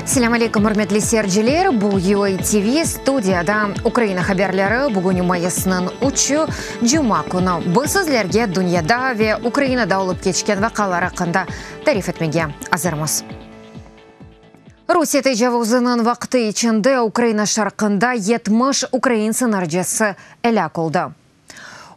Assalamu alaikum, hörmetli seyirciler. Bu UA TV studiyada Ukrayna haberleri bugün mayısının 3'ü Cuma günü. Bu sizlerge dünyada ve Ukraynada olup geçken vakalar hakkında tarif etmege hazırmız. Rusya tecavüzünün vakti içinde Ukrayna şarkında 70 Ukrayna sınırcısı helak oldu.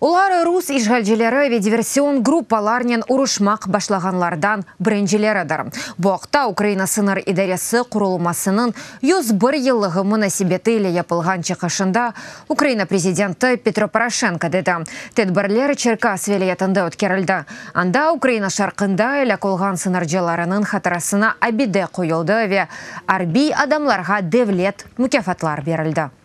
Ular Rus işgalcileri ve diversiyon gruppalarının uruşmak başlaganlardan birincileridir. Bu vaqtda Ukrayna sınır idaresi kurulmasının 101 yıllığı münasebetiyle yapılgan çıkışında Ukrayna prezidenti Petro Poroshenko dedi. Tedbirler Çerkas vilayetinde ötkerildi. Anda Ukrayna şarkında helak olgan sınırcılarının hatırasına abide koyuldu ve harbiy adamlarga devlet mükafatlar verildi.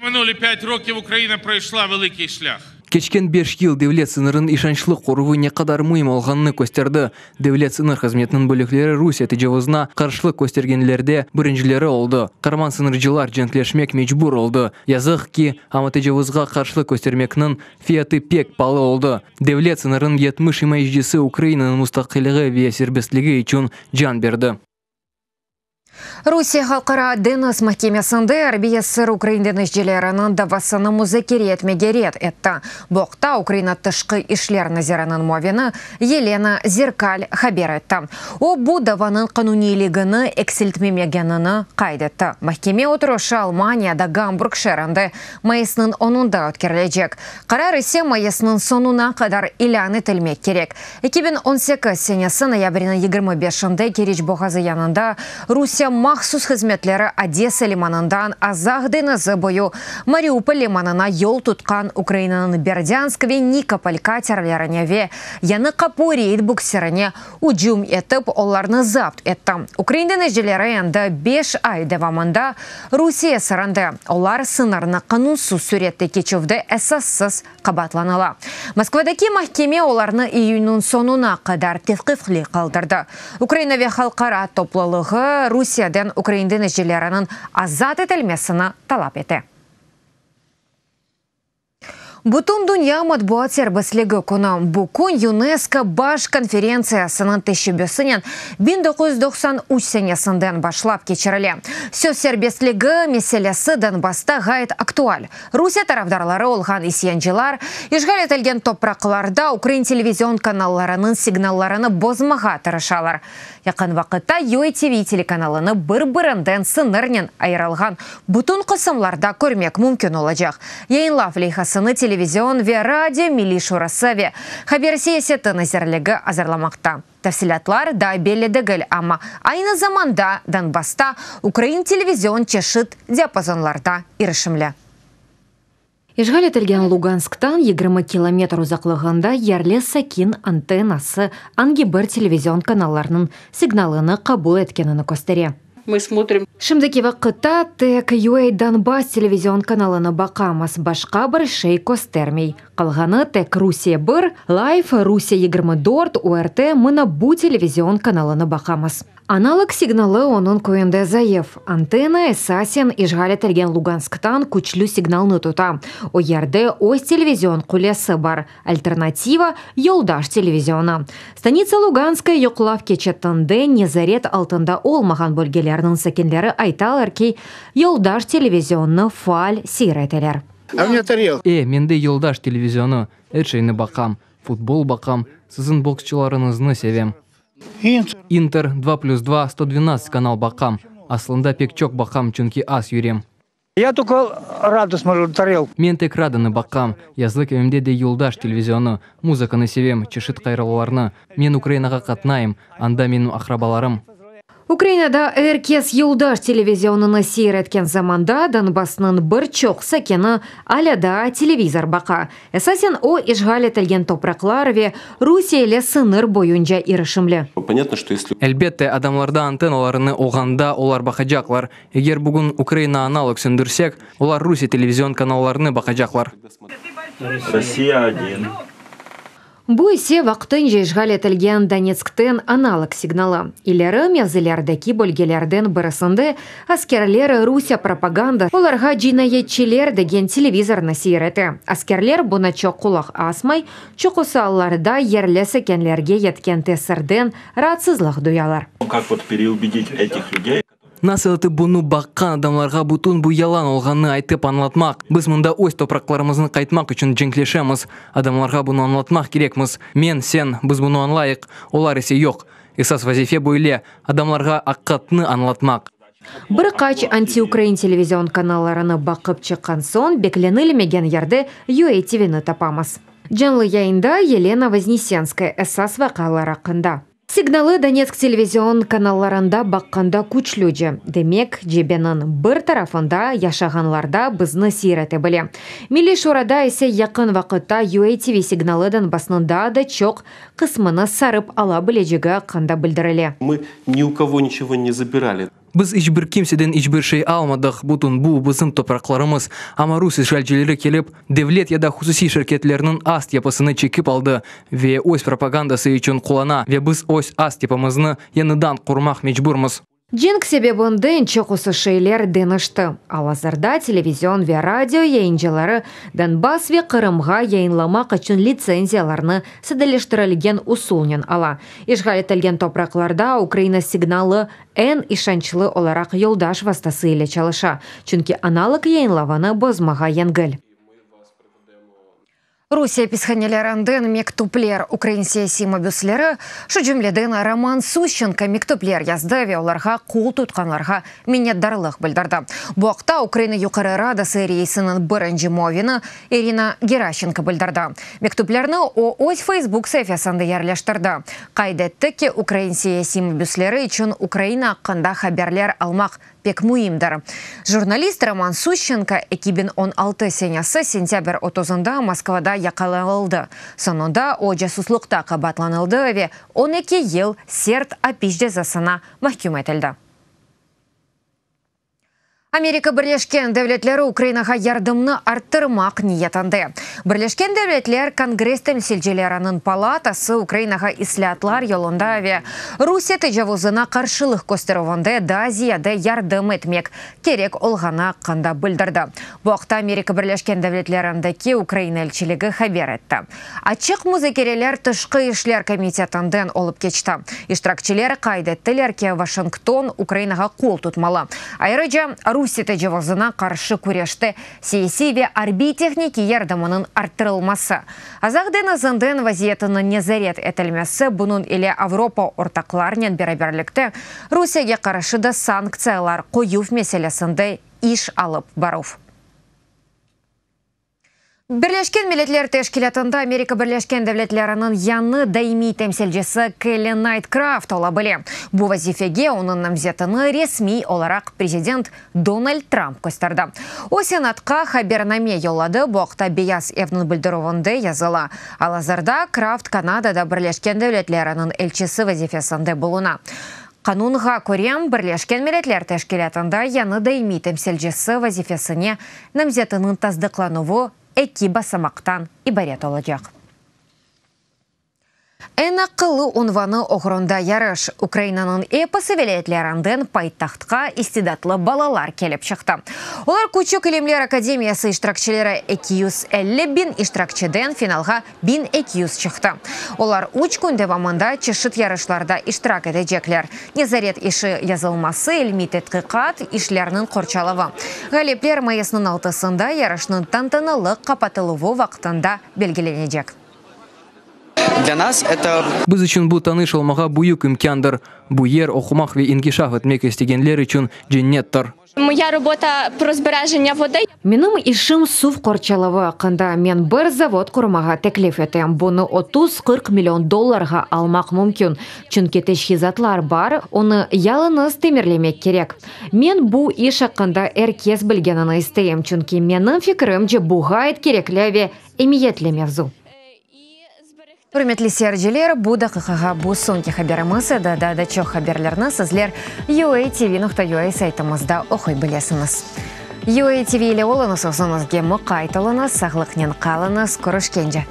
Минулі 5 років Україна пройшла великий шлях. Keçken 5 yıl devlet sınırın işançlık koruvu ne kadar mühim olganını gösterdi. Devlet sınır hizmetinin bölükleri Rusya tecavüzüne karşılık göstergenlerde birincileri oldu. Karman sınırcılar jentleşmek mecbur oldu. Yazık ki ama tecavüzga karşılık göstermekinin fiyatı pek pahalı oldu. Devlet sınırın 70 himayecisi Ukrayna'nın müstakilliği ve serbestliği için can verdi. Rusya Halkara Deniz Mahkemesi'nde Harbiy Sır Ukrayna denizcilerinin davasını müzakere etmege ret etti. Bu vaqtda Ukrayna Tışkı İşler Nazirinin muavini Yelena Zerkal haber etti. O bu davanın kanuniyligini eksiltmemegenini kaydetti. Mahkeme oturuşu Almanya'da Gamburg şehrinde mayısının 10'unda ötkerilecek. Karar ise mayısının sonuna kadar ilan etilmek gerek. 2018 senesi noyabrinin 25'inde Kiriç Boğazı yanında Rusya mahsus hizmetleri Odessa limanından Azaq denizi boyu Mariupol limanına yol tutkan Ukrayna'nın Berdyansk ve Nikopol katerlerine ve yanı Kapuriyet bukserine ucum etip onlarını zapt etti. Ukrayna denizcileri yanında 5 ay devamında Rusya sırında onlar sınırını kanunsuz surette geçivde esassız kabatlanıla. Moskvadaki mahkeme onlarını iyunun sonuna kadar tevkifli kaldırdı. Ukrayna ve halkara topluluğu Rusya'dan Ukrayna denizcilerinin azat edilmesini talep etti. Bütün dünya matbuat serbestliği günü bugün UNESCO Baş Konferensiyasının teşebbüsünün 1993 senesinden başlap geçirildi. Söz serbestliği meselesi Donbas'ta gayet aktual. Rusya tarafdarları olgan isyancılar işgal etilgen topraklarda Ukrayna televizyon kanallarının signallarını bozmağa tırışalar. Yakın vakitte UA TV telekanalını bir-birinden sınırın ayrılgan bütün kısımlarda görmek mümkün olacak. Yayınlaf leyhasını televizyon ve radyo milli şurası ve haber siyaseti nazirligi hazırlamakta. Tafsilatlar da belli değil ama aynı zamanda Donbas'ta Ukrayna televizyon çeşit diapazonlarda erişimli. İşgal etilgen Lugansk'tan 20 kilometr uzaklığında yerli sakin antenası Angiber televizyon kanallarının signalını kabul etkenini gösteriyor. Şimdiki vakitte tek UA Donbass televizyon kanalını bakamaz, başka bir şey göstermey. Kalganı tek Rusya 1, Live Rusya 24, ORT mına bu televizyon kanalını bakamaz. Analog signalı onun köyünde zayıf. Antena esasen işgal etilgen Lugansk'tan güçlü signalını tutar. O yerde öz televizyon kulesi var. Alternativa yoldaş televizyonu. Stanitsa Lugansk'a yoklaf geçetinde nezaret altında olmayan bölgelerinin sakinleri aytalar ki yoldaş televizyonunu faal seyreteler. Mende yoldaş televizyonu, her şeyini bakam, futbol bakam, sizin boksçularınızını sevem. Inter 2+2 112 kanal bakam. Aslında pek çok bakam çünkü az yürüyem. Men tek radını bakam. Yazlık evimde de yoldaş televizyonu. Muzikаны sevem, çeşit kayrılarını. Men Ukraynaga katnayım. Anda benim akrabalarım. Ukraynada herkes yoldaş televizyonunu seyretken zamanda Donbass'ın birçok sakini alada televizor baka. Esasen o işgal etilgen topraklar ve Rusya ile sınır boyunca erişimli. Elbette adamlarda antenalarını oğanda olar bakacaklar. Eğer bugün Ukrayna analog söndürsek, olar Rusya televizyon kanallarını bakacaklar. Rusya 1. Бу исе вақтын жешғал етілген Донецктен аналог сигналы. Илері мезілердеки бөлгелерден бірісінде аскерлер Русия пропаганда оларға жинайетчелер деген телевизорны сейреті. Аскерлер бұны чоқ құлақ асмай, чоқусалларда ерлесі кенлерге еткен тесірден раатсызлық дуялар. Как вот переубедить этих людей? Насылты бұны баққан адамларға бұтын бұ ялан олғаны айтып анлатмақ. Біз мұнда өз топрақларымызны қайтмақ үшін женклешеміз. Адамларға бұны анлатмақ керекміз. Мен, сен, біз бұны анлайық. Олар есе жоқ. Esas вазифе бойле адамларға аққатны анлатмақ. Бір қач антиукраин телевизион каналларыны бақып чыққан сон бекленілмеген ерді UATV-ны тапамыз. Жанлы яйында Елена Вознесенская эсас вақалар ақында. Сигналы Донецк телевизион каналларында баққанда күчлүджі. Демек, жебенің бір тарафында яшағанларда бізні сейреті біле. Милли шурада есе яқын вақытта UATV сигналыдан басында да чоқ қысмыны сарып ала білежігі қанда білдіріле. Мы ни у кого ничего не забирали. Біз ешбір кемседен ешбір шей алмадық, бұтын бұл біздің топрақларымыз. Ама Русия шәлчелері келіп, девлет яда хусуси шеркетлерінің аст япысыны чекіп алды. Ве ось пропагандасы үшін қолана, ве біз ось аст япымызны яныдан құрмақ мечбурмыз. Джинк себебінден чоқысы шейлер денішті. Алазарда телевизион ве радио яйынжалары Донбасс ве Қырымға яйынламақ үшін лицензияларны сәділештірілген усулнен ала. Ишғал етілген топрақларда Украина сигналы ән ишанчылы оларақ елдаш вастасы еле чалыша. Чүнки аналог яйынлаваны бозмаға енгіл. Русия писханелеранден мектуплер украинсия сима бюслері шүджімледен Роман Сущенко мектуплер яздаве оларға қол тұтқанларға миннетдарлық білдірді. Бұақта Украина юқары радасы рейсінің бірінші мовины Ирина Геращенко білдірді. Мектуплерні ось Facebook сәфесінде ерлештірді. Қайдетті ке украинсия сима бюслері үшін Украина аққанда хаберлер алмақ пек муимдар. Журналист Роман Сущенко 2016 сенесі сентябрь 30-да Москвада яқаланылды. Сонында о жасуслықта қабатланылды ве 12 ел серт апиш жазасына махкум етілді. Америка Бірлешкен дәвлетлері Украинаға ярдымны арттырмақ ниетанды. Бірлешкен дәвлетлер Конгресс темсилчелерінің палатасы Украинаға ислатлар yolunda ве Русия тежавузына қаршылық көстеруінде Дазияда ярдым етмек керек олғана қанда білдірді. Бұақта Америка Бірлешкен дәвлетлеріндегі Украина елчілігі хабер етті. Ачық музыкерелер тышқы ішлер комитетінден олып кечті. Иштиракчилер қайдеттілер ке Вашингтон Украинаға қол тұтмалы. Айрыжа Русия тежавузына қаршы күрешті сейси ве арби техники ярдымының арттырылмасы. Азағден азынден вазиетінің незарет етілмесі бұның еле Авропа ортақларнен бераберлікті Русияге қаршы да санкциялар қойув меселесінде иш алып барув. Бірлешкен Миллетлер Тешкилетында Америка Бірлешкен Дәвлетлерінің яны даими темселжесі Келли Найткрафт ола біле. Бұ вазифеге оның намзетіні ресми оларақ президент Дональд Трамп көстерді. О сенатқа хабернаме йолады бұқта бейас евнің білдіруінде языла. Алазарда Крафт Канадада Бірлешкен Дәвлетлерінің элчісі вазифесінде болуна. Қанунға көрем Бірлешкен Миллетлер Тешкилетында яны даими темселжесі вазифесіне намзетінің таздықлануы эки басамақтан ибарет олacak. Ән ақылы унваны оғырында ярыш. Украинаның эпосы велетлерінден пайтақтқа истидатлы балалар келіп шықты. Олар Күчік Илемлер Академиясы иштиракчылары 250 бин иштиракчыден финалға 1200 шықты. Олар үч күн девамында чешіт ярышларда иштирак edecekler. Незарет іші язылмасы илми тетқиқат ишлерінің қорчалығы. Ғалеплер майысының алтысында ярышның тантанылық қапатылығы вақтында белгіленecek. Для нас это... Біз үшін бұл таныш олмаға бұйық имкяндыр. Бұл ер оқымақ ве ингишах етмек істегенлер үшін дженнеттір. Моя робота про збереження води. Менің ішім сув қорчалығы қында мен бір завод құрмаға теклиф етем. Бұны 30-40 миллион долларға алмақ мүмкін. Чүнки тешхизатлар бар, оны ялыныз темірлемек керек. Мен бұл іш ақында әркез білгенін істейім. Чүнки менің фикірімже бұғайт кереклеве емиетле мевзу. Үрметлі серджелер, бұ дақиқаға бұ сонки хаберімізі да чоқ хаберлеріні сізлер UATV.ua сайтымызда оқой білесіңіз. UATV иле олыңыз осыңызге мұқайтылыңыз, сағлықнен қалыңыз, көрішкенже.